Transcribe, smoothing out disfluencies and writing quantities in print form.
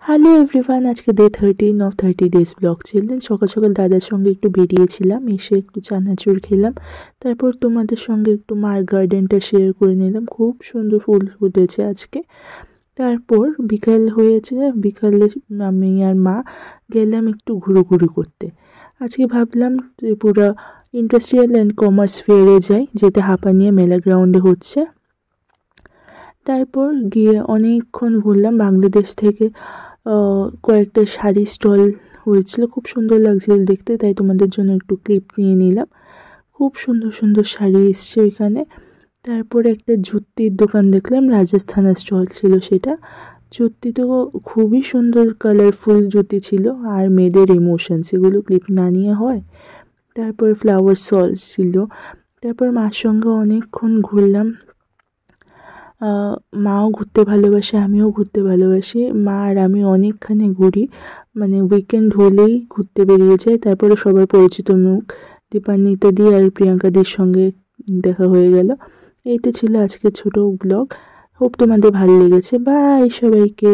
Hello everyone, আজকে day 13 of 30 days blog challenge. সকাল সকাল দাদার সঙ্গে একটু বেরিয়েছিলাম, এসে একটু চানাচুর খেলাম, তারপর তোমাদের সঙ্গে একটু মার গার্ডেনটা শেয়ার করে নিলাম। খুব সুন্দর ফুল ফুটেছে আজকে। তারপর বিকাল হয়েছে, বিকালে আমি আর মা গেলাম একটু ঘুরোঘুরি করতে। আজকে ভাবলাম ত্রিপুরা ইন্ডাস্ট্রিয়াল অ্যান্ড কমার্স ফেয়ারে যাই, যেটা হাপানিয়া মেলা গ্রাউন্ডে হচ্ছে। তারপর গিয়ে অনেকক্ষণ ঘুরলাম। বাংলাদেশ থেকে কয়েকটা শাড়ি স্টল হয়েছিল, খুব সুন্দর লাগছিল দেখতে, তাই তোমাদের জন্য একটু ক্লিপ নিয়ে নিলাম। খুব সুন্দর সুন্দর শাড়ি এসছে ওইখানে। তারপরে একটা জুতির দোকান দেখলাম, রাজস্থানের স্টল ছিল সেটা। জুতি তো খুবই সুন্দর কালারফুল জুতি ছিল, আর মেয়েদের ইমোশন, সেগুলো ক্লিপ না নিয়ে হয়। তারপর ফ্লাওয়ার সল ছিল। তারপর মার সঙ্গে অনেকক্ষণ ঘুরলাম। মাও ঘুরতে ভালোবাসে, আমিও ঘুরতে ভালোবাসি। মা আর আমি অনেকখানি ঘুরি, মানে উইকেন্ড হলেই ঘুরতে বেরিয়ে যাই। তারপরে সবার পরিচিত মুখ দীপান্বিতা দি আর প্রিয়াঙ্কা দির সঙ্গে দেখা হয়ে গেল। এইটা ছিল আজকের ছোট ব্লগ। হোপ তোমাদের ভালো লেগেছে। বাই সবাইকে।